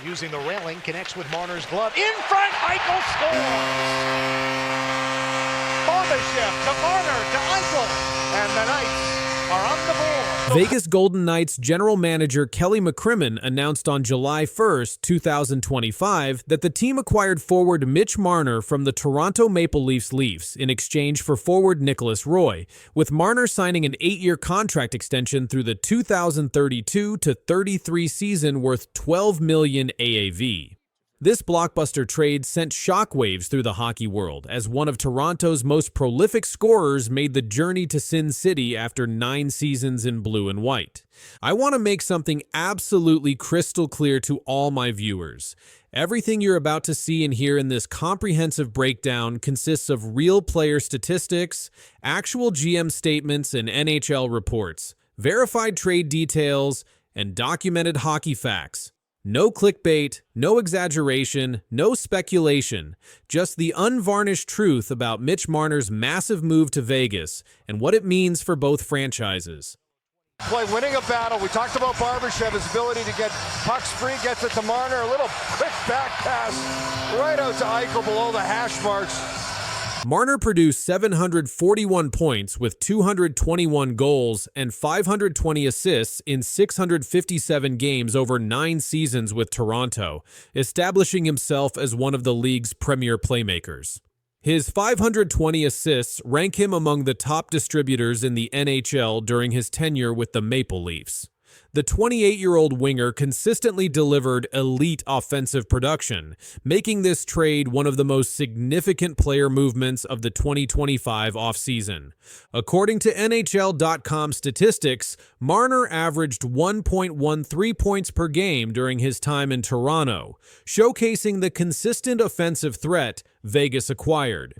using the railing, connects with Marner's glove. In front, Eichel scores! Barbashev to Marner to Eichel, and the Knights are on the board. Vegas Golden Knights general manager Kelly McCrimmon announced on July 1st, 2025 that the team acquired forward Mitch Marner from the Toronto Maple Leafs in exchange for forward Nicolas Roy, with Marner signing an 8-year contract extension through the 2032-33 season worth $12 million AAV. This blockbuster trade sent shockwaves through the hockey world as one of Toronto's most prolific scorers made the journey to Sin City after 9 seasons in blue and white. I want to make something absolutely crystal clear to all my viewers. Everything you're about to see and hear in this comprehensive breakdown consists of real player statistics, actual GM statements and NHL reports, verified trade details, and documented hockey facts. No clickbait, no exaggeration, no speculation, just the unvarnished truth about Mitch Marner's massive move to Vegas and what it means for both franchises. Play winning a battle. We talked about Barbashev, his ability to get pucks free, gets it to Marner, a little quick back pass right out to Eichel below the hash marks. Marner produced 741 points with 221 goals and 520 assists in 657 games over 9 seasons with Toronto, establishing himself as one of the league's premier playmakers. His 520 assists rank him among the top distributors in the NHL during his tenure with the Maple Leafs. The 28-year-old winger consistently delivered elite offensive production, making this trade one of the most significant player movements of the 2025 offseason. According to NHL.com statistics, Marner averaged 1.13 points per game during his time in Toronto, showcasing the consistent offensive threat Vegas acquired.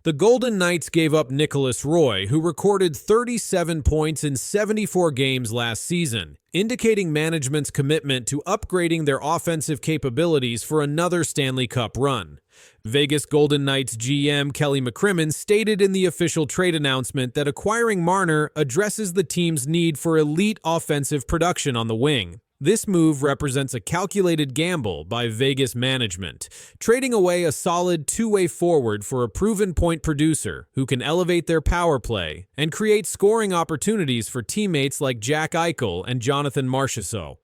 The Golden Knights gave up Nicolas Roy, who recorded 37 points in 74 games last season, indicating management's commitment to upgrading their offensive capabilities for another Stanley Cup run. Vegas Golden Knights GM Kelly McCrimmon stated in the official trade announcement that acquiring Marner addresses the team's need for elite offensive production on the wing. This move represents a calculated gamble by Vegas management, trading away a solid two-way forward for a proven point producer who can elevate their power play and create scoring opportunities for teammates like Jack Eichel and Jonathan Marchessault.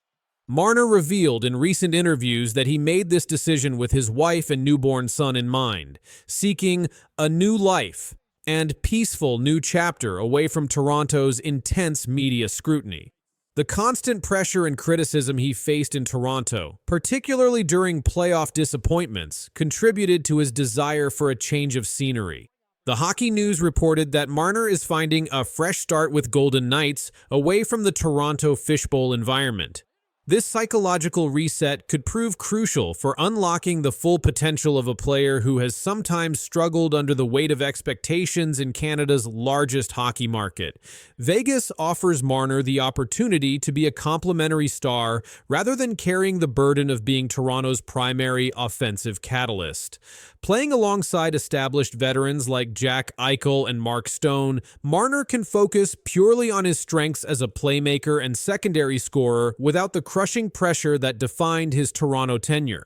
Marner revealed in recent interviews that he made this decision with his wife and newborn son in mind, seeking a new life and peaceful new chapter away from Toronto's intense media scrutiny. The constant pressure and criticism he faced in Toronto, particularly during playoff disappointments, contributed to his desire for a change of scenery. The Hockey News reported that Marner is finding a fresh start with Golden Knights away from the Toronto fishbowl environment. This psychological reset could prove crucial for unlocking the full potential of a player who has sometimes struggled under the weight of expectations in Canada's largest hockey market. Vegas offers Marner the opportunity to be a complementary star rather than carrying the burden of being Toronto's primary offensive catalyst. Playing alongside established veterans like Jack Eichel and Mark Stone, Marner can focus purely on his strengths as a playmaker and secondary scorer without the crushing pressure that defined his Toronto tenure.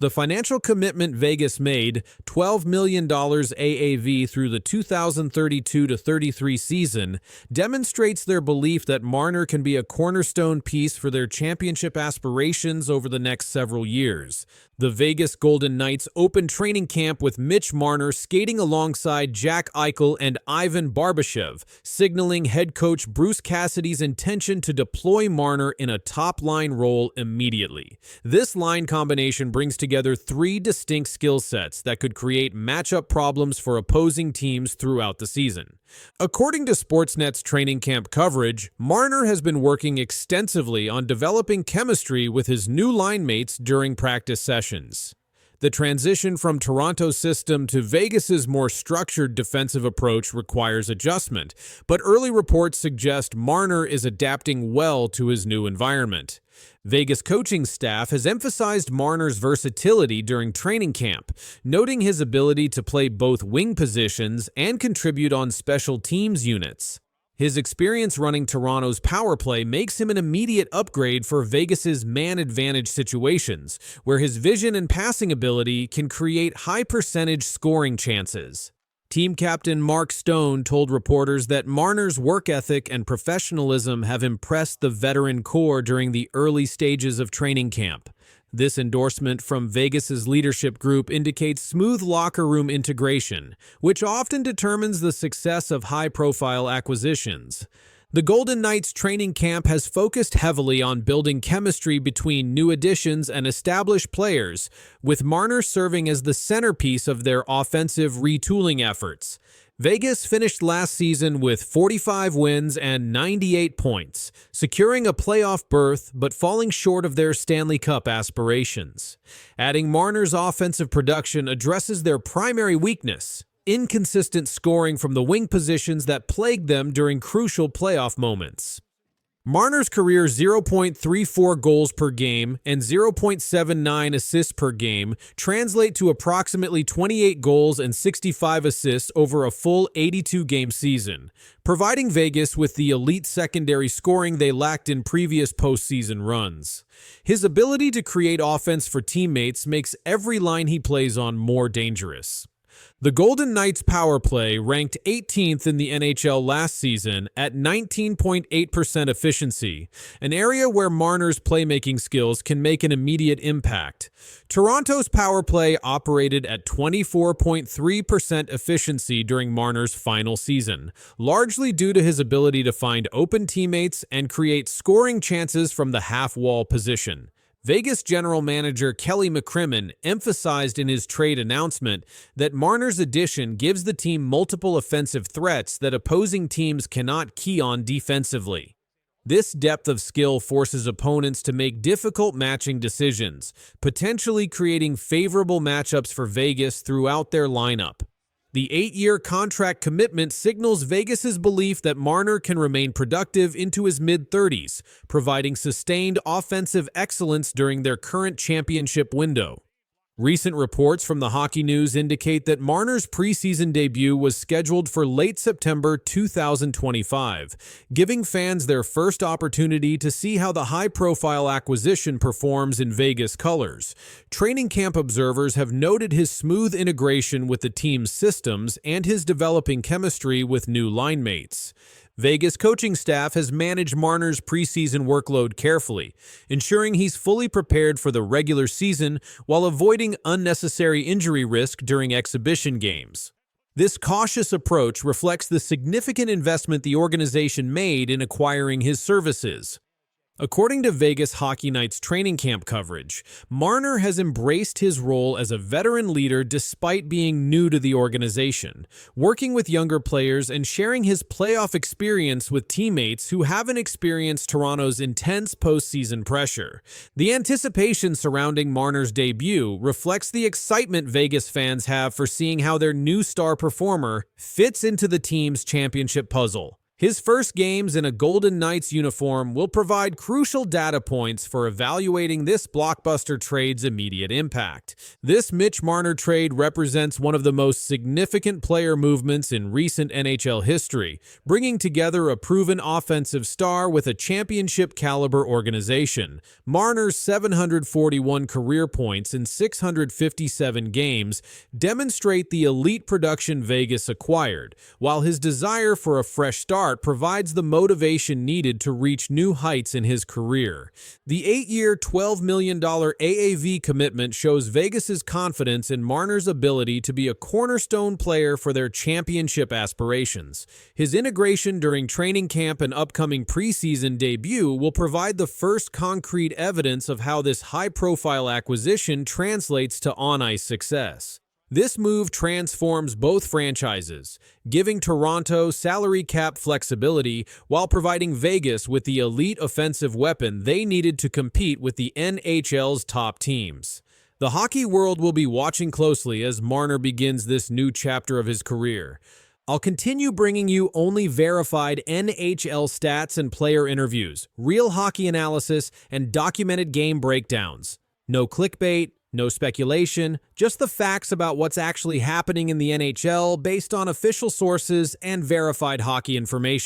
The financial commitment Vegas made, $12 million AAV through the 2032-33 season, demonstrates their belief that Marner can be a cornerstone piece for their championship aspirations over the next several years. The Vegas Golden Knights opened training camp with Mitch Marner skating alongside Jack Eichel and Ivan Barbashev, signaling head coach Bruce Cassidy's intention to deploy Marner in a top-line role immediately. This line combination brings together 3 distinct skill sets that could create matchup problems for opposing teams throughout the season. According to Sportsnet's training camp coverage, Marner has been working extensively on developing chemistry with his new line mates during practice sessions. The transition from Toronto's system to Vegas's more structured defensive approach requires adjustment, but early reports suggest Marner is adapting well to his new environment. Vegas coaching staff has emphasized Marner's versatility during training camp, noting his ability to play both wing positions and contribute on special teams units. His experience running Toronto's power play makes him an immediate upgrade for Vegas's man-advantage situations, where his vision and passing ability can create high-percentage scoring chances. Team captain Mark Stone told reporters that Marner's work ethic and professionalism have impressed the veteran core during the early stages of training camp. This endorsement from Vegas's leadership group indicates smooth locker room integration, which often determines the success of high-profile acquisitions. The Golden Knights training camp has focused heavily on building chemistry between new additions and established players, with Marner serving as the centerpiece of their offensive retooling efforts. Vegas finished last season with 45 wins and 98 points, securing a playoff berth but falling short of their Stanley Cup aspirations. Adding Marner's offensive production addresses their primary weakness: inconsistent scoring from the wing positions that plagued them during crucial playoff moments. Marner's career 0.34 goals per game and 0.79 assists per game translate to approximately 28 goals and 65 assists over a full 82-game season, providing Vegas with the elite secondary scoring they lacked in previous postseason runs. His ability to create offense for teammates makes every line he plays on more dangerous. The Golden Knights' power play ranked 18th in the NHL last season at 19.8% efficiency, an area where Marner's playmaking skills can make an immediate impact. Toronto's power play operated at 24.3% efficiency during Marner's final season, largely due to his ability to find open teammates and create scoring chances from the half-wall position. Vegas general manager Kelly McCrimmon emphasized in his trade announcement that Marner's addition gives the team multiple offensive threats that opposing teams cannot key on defensively. This depth of skill forces opponents to make difficult matching decisions, potentially creating favorable matchups for Vegas throughout their lineup. The 8-year contract commitment signals Vegas's belief that Marner can remain productive into his mid-30s, providing sustained offensive excellence during their current championship window. Recent reports from the Hockey News indicate that Marner's preseason debut was scheduled for late September 2025, giving fans their first opportunity to see how the high-profile acquisition performs in Vegas colors. Training camp observers have noted his smooth integration with the team's systems and his developing chemistry with new line mates. Vegas coaching staff has managed Marner's preseason workload carefully, ensuring he's fully prepared for the regular season while avoiding unnecessary injury risk during exhibition games. This cautious approach reflects the significant investment the organization made in acquiring his services. According to Vegas Hockey Nights training camp coverage, Marner has embraced his role as a veteran leader despite being new to the organization, working with younger players and sharing his playoff experience with teammates who haven't experienced Toronto's intense postseason pressure. The anticipation surrounding Marner's debut reflects the excitement Vegas fans have for seeing how their new star performer fits into the team's championship puzzle. His first games in a Golden Knights uniform will provide crucial data points for evaluating this blockbuster trade's immediate impact. This Mitch Marner trade represents one of the most significant player movements in recent NHL history, bringing together a proven offensive star with a championship-caliber organization. Marner's 741 career points in 657 games demonstrate the elite production Vegas acquired, while his desire for a fresh start provides the motivation needed to reach new heights in his career. The 8-year, $12 million AAV commitment shows Vegas's confidence in Marner's ability to be a cornerstone player for their championship aspirations. His integration during training camp and upcoming preseason debut will provide the first concrete evidence of how this high-profile acquisition translates to on-ice success. This move transforms both franchises, giving Toronto salary cap flexibility while providing Vegas with the elite offensive weapon they needed to compete with the NHL's top teams. The hockey world will be watching closely as Marner begins this new chapter of his career. I'll continue bringing you only verified NHL stats and player interviews, real hockey analysis, and documented game breakdowns. No clickbait, no speculation, just the facts about what's actually happening in the NHL based on official sources and verified hockey information.